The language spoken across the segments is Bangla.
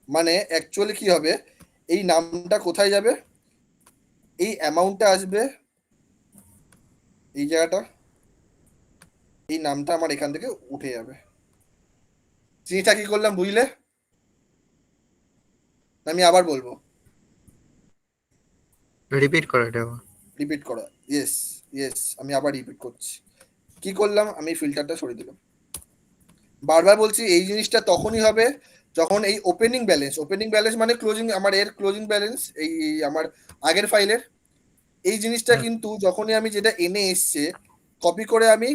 মানে অ্যাকচুয়ালি কি হবে, এই নামটা কোথায় যাবে, এই অ্যামাউন্টটা আসবে এই জায়গাটা, এই নামটা আমার এখান থেকে উঠে যাবে। জিনিসটা কি করলাম বুঝলে? আমি আবার বলবো, রিপিট করো এটা। রিপিট করা, ইয়েস, ইয়েস, আমি আবার রিপিট করছি। কি করলাম, আমি ফিল্টারটা সরিয়ে দিলাম। বারবার বলছি এই জিনিসটা তখনই হবে যখন এই ওপেনিং ব্যালেন্স মানে ক্লোজিং, আমার এর ক্লোজিং ব্যালেন্স, এই আমার আগের ফাইলের এই জিনিসটা হুম। কিন্তু যখনই আমি যেটা এনে এসছে কপি করে আমি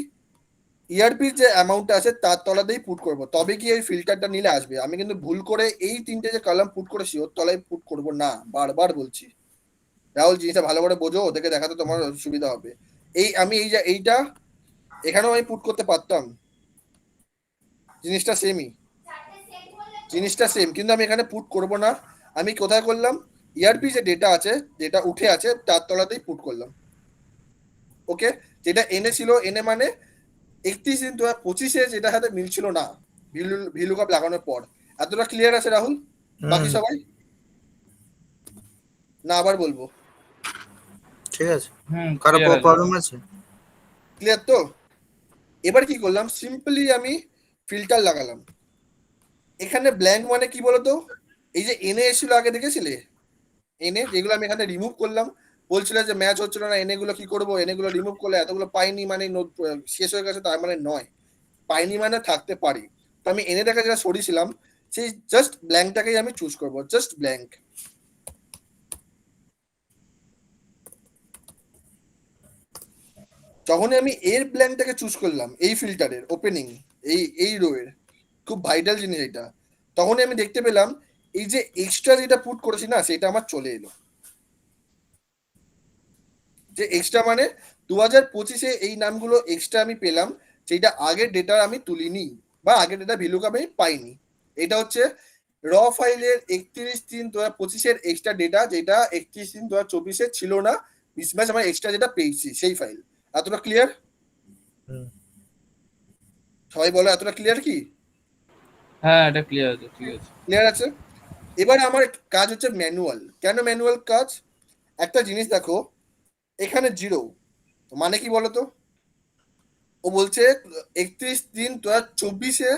ইআরপির যে অ্যামাউন্টটা আছে তার তলাতেই পুট করব, তবে কি এই ফিল্টারটা নিলে আসবে। আমি কিন্তু ভুল করে এই তিনটে যে কলাম পুট করেছি ওর তলায় পুট করব না, বারবার বলছি। রাহুল জিনিসটা ভালো করে বোঝো, ওদেরকে দেখাতে তোমার সুবিধা হবে। এই আমি এই যে এইটা এখানেও আমি পুট করতে পারতাম, জিনিসটা সেমই, জিনিসটা সেম, কিন্তু আমি এখানে পুট করব না। আমি কোথায় করলাম, ইআরপি যে ডেটা আছে, যেটা উঠে আছে তার তলাতেই পুট করলাম। ওকে, যেটা এনে ছিল, এনে মানে 31/3/25 যেটা সাথে মিলছিল না ভিলুকাপ লাগানোর পর। এতটা ক্লিয়ার আছে রাহুল? বাকি হুম। সবাই? না আবার বলবো? ঠিক আছে। হুম, কারো ক্লিয়ার আছে। প্রবলেম আছে? ক্লিয়ার তো? এবার কি করলাম, সিম্পলি আমি ফিল্টার লাগালাম। এখানে ব্ল্যাঙ্ক মানে কি বলতো, এই যে এনে এসেছিল আগে দেখেছিলে, এনে যেগুলো আমি এখানে রিমুভ করলাম, বলছিল যে ম্যাচ হচ্ছিল না, এনে গুলো কি করবো, এনে গুলো রিমুভ করলে এতগুলো পাইনি মানে শেষ হয়ে গেছে তার মানে নয়, পাইনি মানে থাকতে পারি। তো আমি এনে দেখা যেটা সরিয়েছিলাম, সেই জাস্ট ব্ল্যাঙ্কটাকেই আমি চুজ করবো, জাস্ট ব্ল্যাঙ্ক। যখনই আমি এর ব্ল্যাঙ্কটাকে চুজ করলাম এই ফিল্টারের ওপেনিং, এই রো এর, খুব ভাইটাল জিনিস এটা, তখনই আমি দেখতে পেলাম এই যে এক্সট্রা যেটা পুট করেছি না সেটা আমার চলে এলো। যে এক্সট্রা মানে 2025 এই নামগুলো এক্সট্রা আমি পেলাম, যেটা আগের ডেটা আমি তুলিনি বা আগের ডেটা ভ্যালু আমি পাইনি। এটা হচ্ছে র ফাইলের 31/3/2025 এক্সট্রা ডেটা, যেটা 31/3/2024 ছিল না, মিসম্যাচ আমার এক্সট্রা যেটা পেয়েছি সেই ফাইল। এতটা ক্লিয়ার? হুম। সবাই বলো এতটা ক্লিয়ার কি? হ্যাঁ, এটা ক্লিয়ার আছে, ঠিক আছে। ক্লিয়ার আছে? এবার আমার কাজ হচ্ছে ম্যানুয়াল। কেন ম্যানুয়াল কাজ? একটা জিনিস দেখো, এখানে জিরো মানে কি বলতো, ও বলছে 31/3/2024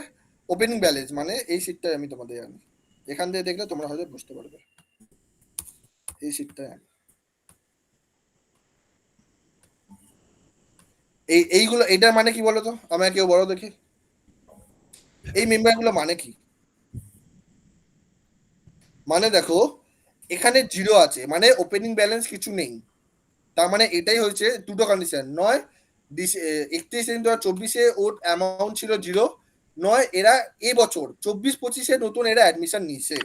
ওপেনিং ব্যালেন্স, মানে এই সিটটা আমি তোমাদের আনি, এখান থেকে দেখলে তোমরা হয়তো বুঝতে পারবে। এই সিটটা এইগুলো, এটা মানে কি বলতো, আমাকে কেউ বলো দেখি, এই মেম্বার গুলো মানে কি? মানে দেখো, এখানে জিরো আছে মানে ওপেনিং ব্যালেন্স কিছু নেই। তার মানে এটাই হচ্ছে দুটো কন্ডিশন, নয় 31/3/2024 ওর অ্যামাউন্ট ছিল জিরো, নয় এরা এবছর 24/25 নতুন এরা অ্যাডমিশন নিয়েছে।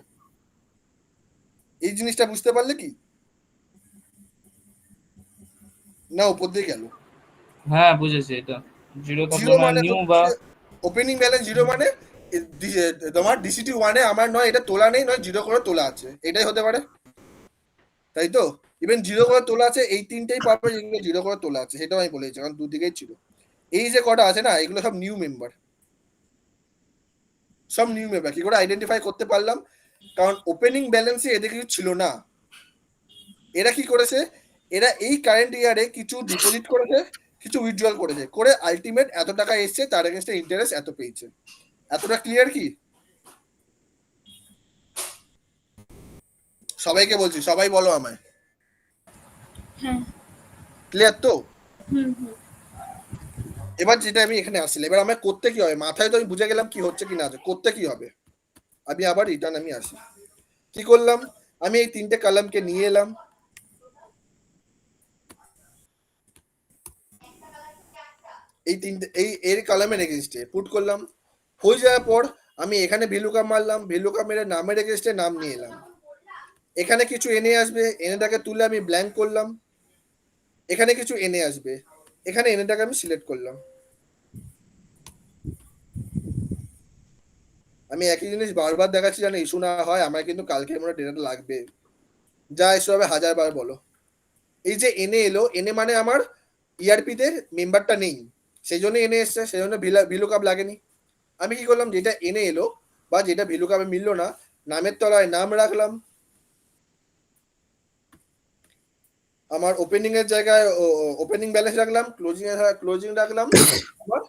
এই জিনিসটা বুঝতে পারলে কি? না উপর দিয়ে গেল? হ্যাঁ, বুঝেছি এটা। জিরো থাকলে জিরো মানে মানে নিউ বা হচ্ছে ওপেনিং ব্যালেন্স জিরো মানে তোমার ডিসিটি ওয়ানে আমার নয় এটা তোলা নেই, নয় জিরো করে তোলা আছে, এটাই হতে পারে, তাই তো? ইভেন জিরো করে তোলা আছে, এই তিনটেই পাবে যেগুলো জিরো করে তোলা আছে, সেটাও আমি বলেছি, কারণ দুদিকেই ছিল। এই যে কটা আছে না, এগুলো সব নিউ মেম্বার, সব নিউ মেম্বার। কি করে আইডেন্টিফাই করতে পারলাম, কারণ ওপেনিং ব্যালেন্সে এদের কিছু ছিল না। এরা কি করেছে, এরা এই কারেন্ট ইয়ারে কিছু ডিপোজিট করেছে, কিছু উইথড্রল করেছে, করে আলটিমেট এত টাকা এসছে, তার এগেনস্টে ইন্টারেস্ট এত পেয়েছে। এতটা ক্লিয়ার কি? সবাইকে বলছি, সবাই বলো আমায়, হ্যাঁ। ক্লিয়ার তো? হুম হুম। এবার যেটা আমি এখানে আসছিলাম, এবার আমার করতে কি হবে, মাথায় তো আমি বুঝে গেলাম কি হচ্ছে কি না হচ্ছে, করতে কি হবে। আমি আবার রিটার্ন আমি আসি, কি করলাম, আমি এই তিনটে কলামকে নিয়ে এলাম, এই তিনটে এই এর কলামের এগেনস্টে পুট করলাম। হয়ে যাওয়ার পর আমি এখানে ভ্যালুকা মারলাম, ভ্যালুকা মেরে নামের এগেনস্টে নাম নিয়ে এলাম। এখানে কিছু এনে আসবে, এনেটাকে তুলে আমি ব্ল্যাঙ্ক করলাম। এখানে কিছু এনে আসবে, এখানে এনেটাকে আমি সিলেক্ট করলাম। আমি একই জিনিস বারবার দেখাচ্ছি যেন ইস্যু না হয়, আমার কিন্তু কালকে মনে ডেটাটা লাগবে, যা ইস্যু হবে 1000 বার বলো। এই যে এনে এলো, এনে মানে আমার ইআরপিতে মেম্বারটা নেই, সেই জন্য এনে এসছে, সেই জন্য ভিলুকাপ লাগেনি। আমি কি করলাম, যেটা এনে এলো বা যেটা ভ্যালু কাপে মিললো না, নামের তলায় নাম রাখলাম, আমার ওপেনিং এর জায়গায় ওপেনিং ব্যালেন্স রাখলাম, ক্লোজিং রাখলাম, আমার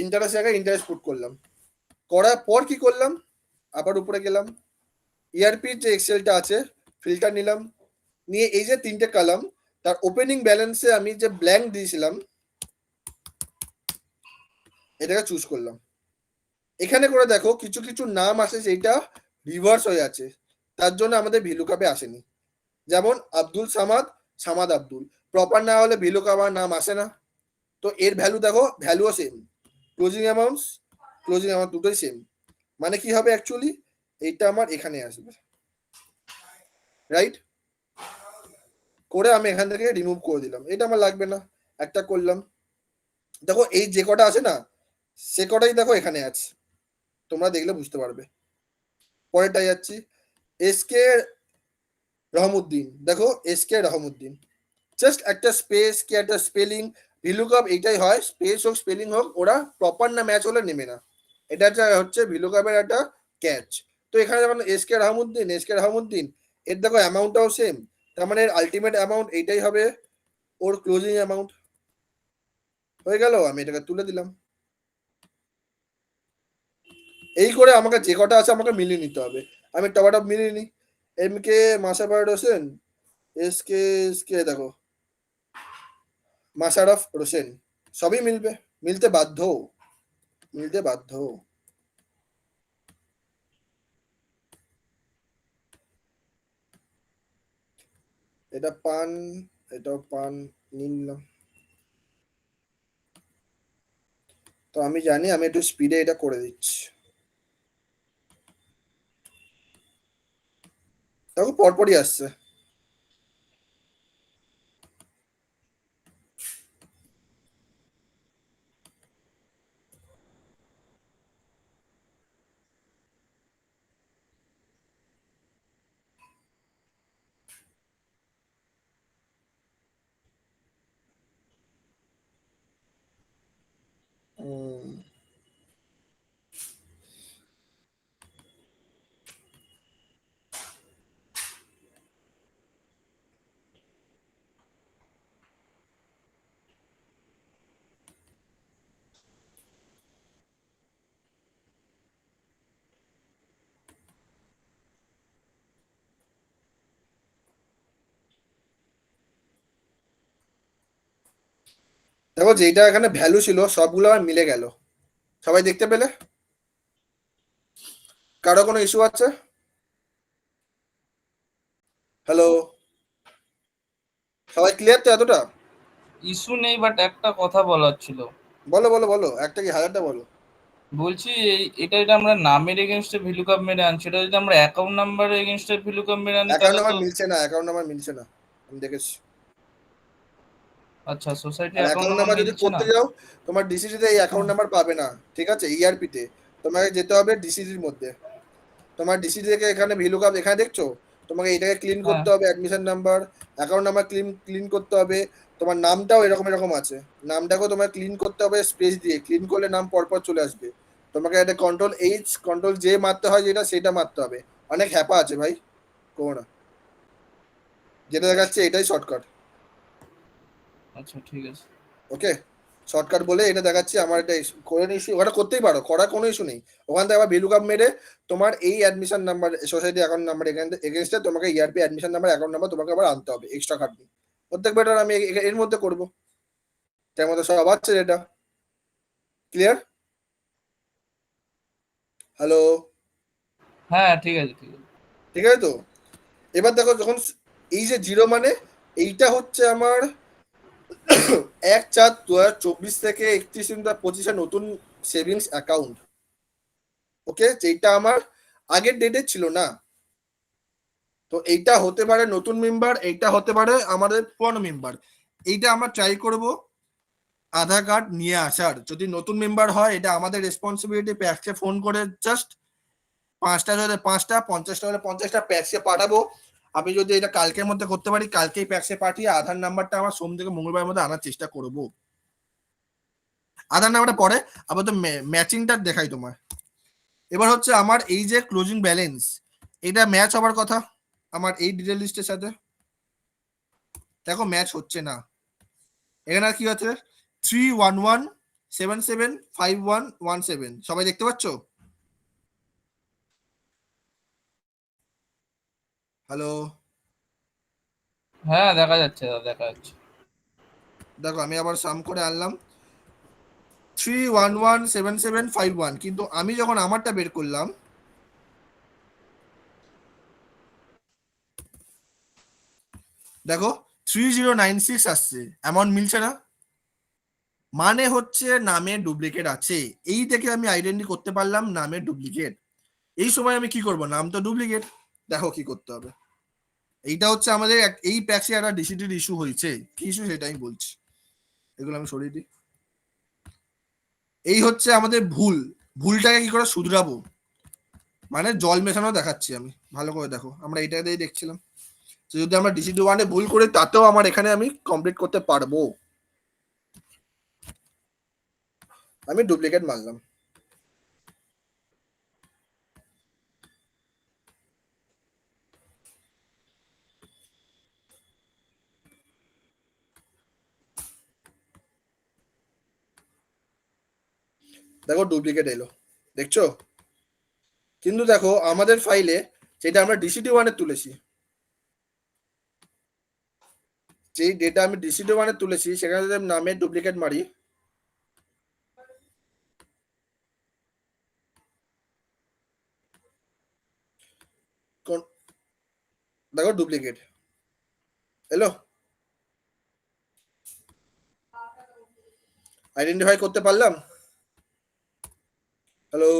ইন্টারেস্ট জায়গায় ইন্টারেস্ট পুট করলাম। করার পর কি করলাম, আবার উপরে গেলাম, ইআরপির যে এক্সেলটা আছে ফিল্টার নিলাম, নিয়ে এই যে 3টে কলাম তার ওপেনিং ব্যালেন্সে আমি যে ব্ল্যাঙ্ক দিয়েছিলাম এটাকে চুজ করলাম। এখানে করে দেখো কিছু কিছু নাম আছে সেইটা রিভার্স হয়ে আছে, তার জন্য আমাদের ভিলুকাপে আসেনি। যেমন আব্দুল সামাদ, সামাদ আব্দুল, প্রপার না হলে ভিলুকাপের নাম আসে না। তো এর ভ্যালু দেখো, ভ্যালুও সেম, ক্লোজিং অ্যামাউন্ট দুটোই সেম। মানে কি হবে অ্যাকচুয়ালি, এইটা আমার এখানে আসবে, রাইট? করে আমি এখান থেকে রিমুভ করে দিলাম, এটা আমার লাগবে না, একটা করলাম। দেখো এই যে কটা আছে না, সে কটাই দেখো এখানে আছে, তোমরা দেখলে বুঝতে পারবে। পরেরটা যাচ্ছি, এসকে রহমুদ্দিন, দেখো এসকে রহমুদ্দিন, জাস্ট একটা স্পেস কি একটা স্পেলিং, ভিলুকাপ এইটাই হয়, স্পেস হোক স্পেলিং হোক, ওরা প্রপার না ম্যাচ হলে নেবে না, এটা হচ্ছে ভিলুকাপের একটা ক্যাচ। তো এখানে যেমন এসকে রহমুদ্দিন, এর দেখো অ্যামাউন্টটাও সেম, তার মানে এর আলটিমেট অ্যামাউন্ট এইটাই হবে ওর ক্লোজিং অ্যামাউন্ট। হয়ে গেল, আমি এটাকে তুলে দিলাম। এই করে আমাকে যে কটা আছে আমাকে মিলিয়ে নিতে হবে, আমি টপাটপ মিলিয়ে নিই। M K Mosharraf Hossain, SK SK দেখো মাসারফ হোসেন, সবই মিলবে, মিলতে বাধ্য, মিলতে বাধ্য। এটা পান, এটাও পান, নিয়ে নিলাম। তো আমি জানি, আমি একটু স্পিডে এটা করে দিচ্ছি, দেখো পরপরই আসছে। উম, দেখো যেটা এখানে ভ্যালু ছিল সবগুলো আমার মিলে গেল, সবাই দেখতে পেলে? কারো কোনো ইস্যু আছে? হ্যালো, সবাই ক্লিয়ার তো এতটা? ইস্যু নেই, বাট একটা কথা বলার ছিল। বলো বলো বলো, একটা কি হাজারটা বলো। বলছি এটা আমরা নামের এগেনস্টে ভ্যালুকাপ মেরে আনছি, এটা যদি আমরা অ্যাকাউন্ট নাম্বারের এগেনস্টে ভ্যালুকাপ মেরে আনি অ্যাকাউন্ট তাহলে নাম্বার তো। মিলছে না, অ্যাকাউন্ট নাম্বার মিলছে না, আমি দেখেছি। আচ্ছা, সোসাইটি আর অ্যাকাউন্ট অ্যাকাউন্ট নাম্বার নাম্বার যদি মিলছে না। করতে যাও, তোমার ডিসিসি তে এই অ্যাকাউন্ট নাম্বার পাবে না, ঠিক আছে? ইআরপি তে তোমাকে যেতে হবে ডিসিসির মধ্যে, তোমার ডিসিসি থেকে এখানে ভিলুকাপ এখানে দেখছো, তোমাকে এটাকে ক্লিন হ্যাঁ। করতে হবে, admission number, account number clean করতে হবে। তোমার নামটাও এরকম এরকম আছে, নামটাকেও তোমাকে ক্লিন করতে হবে স্পেস দিয়ে, ক্লিন করলে নাম পরপর চলে আসবে। তোমাকে একটা কন্ট্রোল কন্ট্রোল জে মারতে হয়, যেটা সেটা মারতে হবে। অনেক হ্যাপা আছে ভাই, করো না, যেটা দেখাচ্ছে এটাই শর্টকাট। আচ্ছা, ঠিক আছে। ওকে, শর্টকাট বলে এটা দেখাচ্ছি, আমার এটা করে ইস্যু, ওটা করতেই পারো, করার কোনো ইস্যু নেই। ওখান থেকে আবার ভ্যালু কাপ মেরে তোমার এই admission number, society account number এগেনস্টে তোমাকে ERP admission number, account number তোমাকে আবার আনতে হবে, এক্সট্রা খাটনি। প্রত্যেক বেটার আমি এর মধ্যে করবো, তার মধ্যে সব আছে এটা। ক্লিয়ার? হ্যালো, হ্যাঁ, ঠিক আছে, ঠিক আছে। ঠিক আছে তো? এবার দেখো, যখন এই যে জিরো মানে এইটা হচ্ছে আমার 1/4/2024 থেকে 31/25 নতুন সেভিংস অ্যাকাউন্ট। ওকে, যেটা আমার আগের ডেটে ছিল না। তো এইটা হতে পারে নতুন মেম্বার, এইটা হতে পারে আমাদের পুরনো মেম্বার। এইটা আমরা ট্রাই করব আধার কার্ড নিয়ে আসার। যদি নতুন মেম্বার হয়, এটা আমাদের রেসপন্সিবিলিটি, প্যাক্সে ফোন করে জাস্ট 5টা হলে 5টা, 50টা হলে 50টা প্যাক্সে পাঠাবো। আমি যদি এটা কালকের মধ্যে করতে পারি, কালকেই প্যাক্সে পাঠিয়ে আধার নাম্বারটা আমার সোম থেকে মঙ্গলবারের মধ্যে আনার চেষ্টা করব। আধার নাম্বারটা পরে আবার তো ম্যাচিংটা দেখাই তোমার। এবার হচ্ছে আমার এই যে ক্লোজিং ব্যালেন্স, এটা ম্যাচ হবার কথা আমার এই ডিটেল লিস্টের সাথে। দেখো ম্যাচ হচ্ছে না। এখানে আর কি আছে, 311775117, সবাই দেখতে পাচ্ছ? হ্যালো, হ্যাঁ দেখা যাচ্ছে দাদা, দেখা যাচ্ছে। দেখো আমি আবার সাম করে আনলাম 3117751, কিন্তু আমি যখন আমারটা বের করলাম, দেখো 3096 আসছে, অ্যামাউন্ট মিলছে না। মানে হচ্ছে নামের ডুপ্লিকেট আছে। এই থেকে আমি আইডেন্টি করতে পারলাম নামের ডুপ্লিকেট। এই সময় আমি কি করব, নাম তো ডুপ্লিকেট, দেখো কি করতে হবে। এইটা হচ্ছে আমাদের এই প্যাক্সে একটা ডিসিটির ইস্যু হয়েছে। কি ইস্যু সেটা আমি বলছি, এগুলো আমি সরিয়ে দিই। এই হচ্ছে আমাদের ভুল, ভুলটাকে কি করে শুধরাবো, মানে জল মেশানো দেখাচ্ছি আমি, ভালো করে দেখো। আমরা এইটা দিয়ে দেখছিলাম যে যদি আমরা ডিসিটি ওয়ানে ভুল করি তাতেও আমার এখানে আমি কমপ্লিট করতে পারবো। আমি ডুপ্লিকেট মারলাম। দেখো ডুপ্লিকেট এলো, দেখছো? কিন্তু দেখো আমাদের ফাইলে যেটা আমরা ডিসিটি ওয়ানে তুলেছি, যেই ডেটা আমি ডিসিটি ওয়ানে তুলেছি, সেখানে যদি আমি নামের ডুপ্লিকেট মারি, দেখো ডুপ্লিকেট এলো। আইডেন্টিফাই করতে পারলাম? হ্যালো,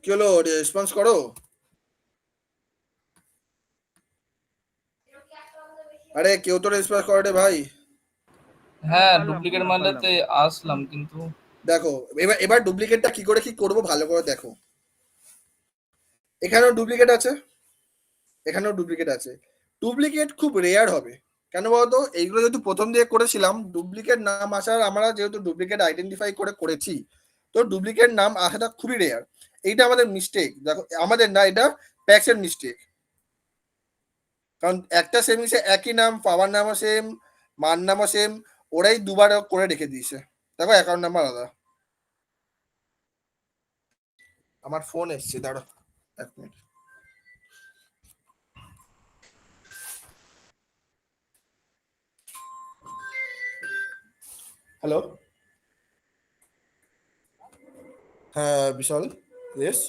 কি হলো, রেসপন্স করো। আরে কেউ তো রেসপন্স করে রে ভাই। হ্যাঁ ডুপ্লিকেট মারলেতে আসলাম কিন্তু। দেখো এবার এবার ডুপ্লিকেটটা কি করে কি করবো ভালো করে দেখো। এখানেও ডুপ্লিকেট আছে, এখানেও ডুপ্লিকেট আছে। ডুপ্লিকেট খুব রেয়ার হবে, কেন বলতো, এইগুলো যেহেতু প্রথম দিয়ে করেছিলাম, ডুপ্লিকেট নাম আসার আমরা যেহেতু ডুপ্লিকেট আইডেন্টিফাই করে করেছি, তো ডুপ্লিকেট নাম আসাটা খুবই রেয়ার। এইটা আমাদের মিস্টেক, দেখো আমাদের না, এটা প্যাক্সের মিস্টেক। কারণ একটা সেমিংসে একই নাম, পাওয়ার নামও সেম, মান নামও সেম, ওরাই দুবার করে রেখে দিয়েছে। দেখো অ্যাকাউন্ট নাম্বার আলাদা। আমার ফোন এসছে, দাঁড়ো 1 মিনিট। হ্যালো, হ্যাঁ বিশাল, ইয়েস।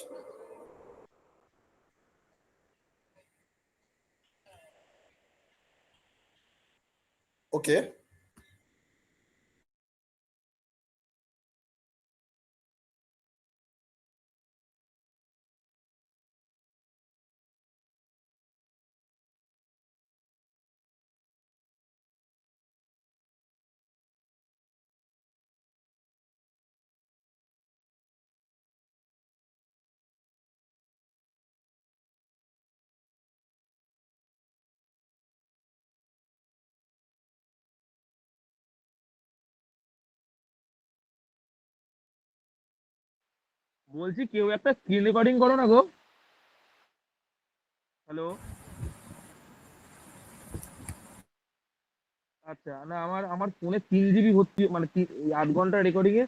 ওকে, বলছি কেউ একটা স্ক্রিন রেকর্ডিং করো না গো। হ্যালো। আচ্ছা না, আমার আমার ফোনে 3 জিবি ভর্তি, মানে 8 ঘন্টা রেকর্ডিং এ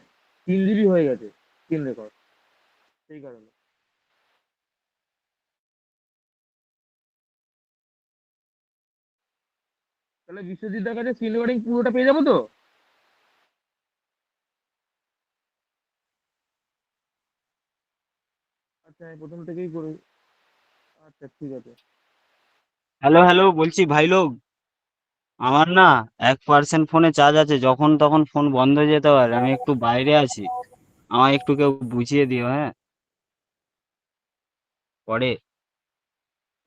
3 জিবি হয়ে গেছে স্ক্রিন রেকর্ড, সেই কারণে। তাহলে বিশ্বজিৎদার কাছে স্ক্রিন রেকর্ডিং পুরোটা পেয়ে যাবো তো? আচ্ছা আমি প্রথম থেকেই করি। আচ্ছা ঠিক আছে। হ্যালো হ্যালো, বলছি ভাই লোক, আমার না 1% ফোনে চার্জ আছে, যখন তখন ফোন বন্ধ হয়ে যেতে পারে। আমি একটু বাইরে আছি, আমায় একটু কেউ বুঝিয়ে দিও, হ্যাঁ পরে,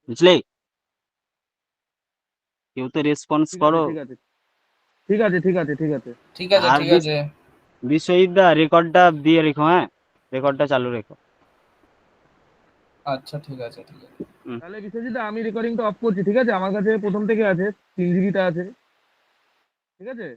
বুঝলে? কেউ তো রেসপন্স ঠিক আছে করো। ঠিক আছে ঠিক আছে ঠিক আছে ঠিক আছে। ঠিক আছে আর ঠিক আছে। বিশ্বজিৎ দা, রেকর্ডটা দিয়ে রেখো, হ্যাঁ রেকর্ডটা চালু রেখো। আচ্ছা ঠিক আছে ঠিক আছে। তাহলে বিশ্বজিৎদা আমি রেকর্ডিংটা অফ করছি, ঠিক আছে? আমার কাছে প্রথম থেকে আছে, 3 জিবিটা আছে, ঠিক আছে।